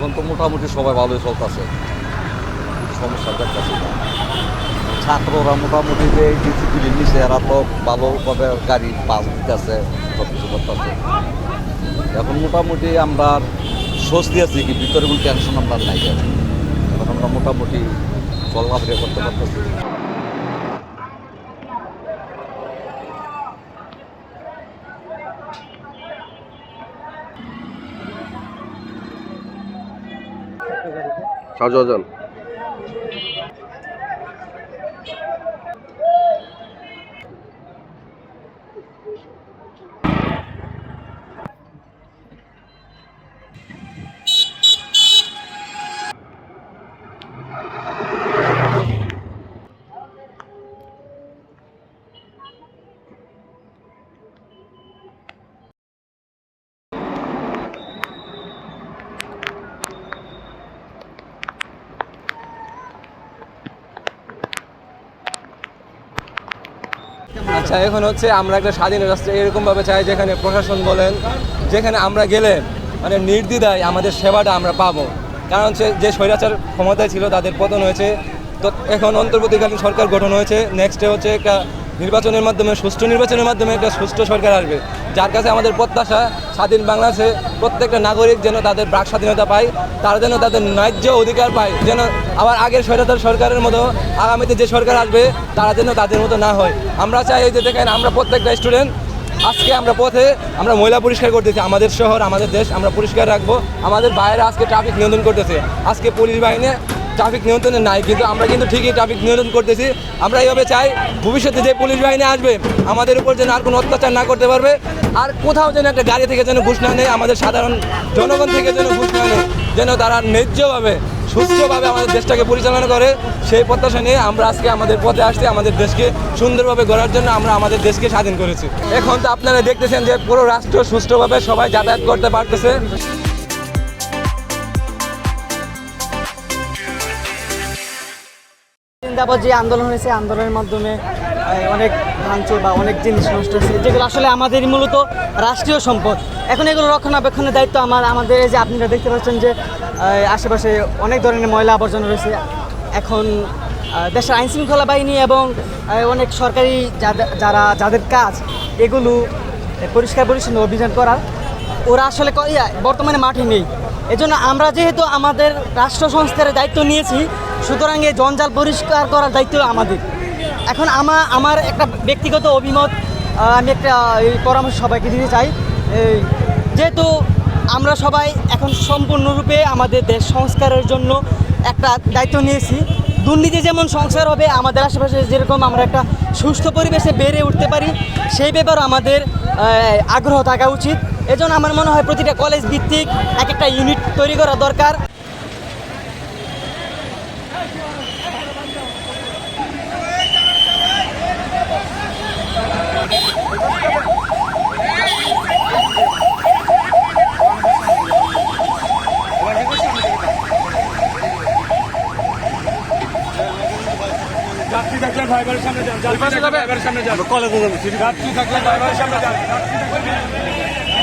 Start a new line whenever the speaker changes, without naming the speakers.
এখন তো মোটামুটি সবাই ভালোই চলতেছে, সমস্যা দেখতেছে না। ছাত্ররা মোটামুটি যে ডিসিপ্লিন নিচ্ছে, এরা তো ভালোভাবে গাড়ি পাস দিতেছে, সব কিছু করতেছে। এখন মোটামুটি আমরা স্বস্তি আছি, কি ভিতরে কোনো টেনশন আমরা নাই। এখন আমরা মোটামুটি চলাফেরা করতে পারতেছি।
শাহজাহান
আচ্ছা, এখন হচ্ছে আমরা একটা স্বাধীন রাষ্ট্রে এরকমভাবে চাই যেখানে প্রশাসন বলেন, যেখানে আমরা গেলে মানে নির্দ্বিধায় আমাদের সেবাটা আমরা পাবো। কারণ হচ্ছে যে স্বৈরাচার ক্ষমতায় ছিল তাদের পতন হয়েছে, তো এখন অন্তর্বর্তীকালীন সরকার গঠন হয়েছে। নেক্সটে হচ্ছে একটা নির্বাচনের মাধ্যমে, সুষ্ঠু নির্বাচনের মাধ্যমে একটা সুষ্ঠু সরকার আসবে, যার কাছে আমাদের প্রত্যাশা স্বাধীন বাংলাদেশে প্রত্যেকটা নাগরিক যেন তাদের বাক স্বাধীনতা পায়, তারা যেন তাদের ন্যায্য অধিকার পায়, যেন আবার আগের স্বৈরাচার সরকারের মতো আগামীতে যে সরকার আসবে তারা যেন তাদের মতো না হয়। আমরা চাই যে দেখেন আমরা প্রত্যেকটা স্টুডেন্ট আজকে আমরা পথে আমরা ময়লা পরিষ্কার করতেছি, আমাদের শহর আমাদের দেশ আমরা পরিষ্কার রাখবো। আমাদের বাইরে আজকে ট্রাফিক নিয়ন্ত্রণ করতেছে, আজকে পুলিশ বাহিনী ট্রাফিক নিয়ন্ত্রণে নাই, কিন্তু আমরা কিন্তু ঠিকই ট্রাফিক নিয়ন্ত্রণ করতেছি। আমরা এইভাবে চাই ভবিষ্যতে যে পুলিশ বাহিনী আসবে আমাদের উপর যেন আর কোনো অত্যাচার না করতে পারবে, আর কোথাও যেন একটা গাড়ি থেকে যেন ঘুষ না নেয়, আমাদের সাধারণ জনগণ থেকে যেন ঘুষ না নেয়, যেন তারা ন্যায্যভাবে সুস্থভাবে আমাদের দেশটাকে পরিচালনা করে। সেই প্রত্যাশা নিয়ে আমরা আজকে আমাদের পথে আসছি, আমাদের দেশকে সুন্দরভাবে গড়ার জন্য আমরা আমাদের দেশকে স্বাধীন করেছি। এখন তো আপনারা দেখতেছেন যে পুরো রাষ্ট্র সুষ্ঠুভাবে সবাই যাতায়াত করতে পারতেছে।
জিন্দাবাদ যে আন্দোলন হয়েছে, আন্দোলনের মাধ্যমে অনেক ভাঙচুর বা অনেক জিনিস নষ্ট হয়েছে, যেগুলো আসলে আমাদের মূলত রাষ্ট্রীয় সম্পদ। এখন এগুলো রক্ষণাবেক্ষণের দায়িত্ব আমাদের। এই যে আপনারা দেখতে পাচ্ছেন যে আশেপাশে অনেক ধরনের ময়লা আবর্জনা রয়েছে। এখন দেশের আইনশৃঙ্খলা বাহিনী এবং অনেক সরকারি যাদের কাজ এগুলো পরিষ্কার পরিচ্ছন্ন অভিযান করার, ওরা আসলে বর্তমানে মাঠে নেই। এজন্য আমরা যেহেতু আমাদের রাষ্ট্র সংস্কারের দায়িত্ব নিয়েছি, সুতরাং এই জঞ্জাল পরিষ্কার করার দায়িত্ব আমাদের। এখন আমার একটা ব্যক্তিগত অভিমত, আমি একটা এই পরামর্শ সবাইকে দিতে চাই। যেহেতু আমরা সবাই এখন সম্পূর্ণরূপে আমাদের দেশ সংস্কারের জন্য একটা দায়িত্ব নিয়েছি, দুর্নীতি যেমন সংস্কার হবে, আমাদের আশেপাশে যেরকম আমরা একটা সুস্থ পরিবেশে বেড়ে উঠতে পারি সেই ব্যাপারে আমাদের আগ্রহ থাকা উচিত। এজন্য আমার মনে হয় প্রতিটা কলেজ ভিত্তিক একটা ইউনিট তৈরি করা দরকার।
যাত্রী থাকলে ড্রাইভারের সামনে যান, যাত্রী থাকলে ড্রাইভারের সামনে যান, কলেজে যাবো, যাত্রী থাকলে ড্রাইভারের সামনে যান।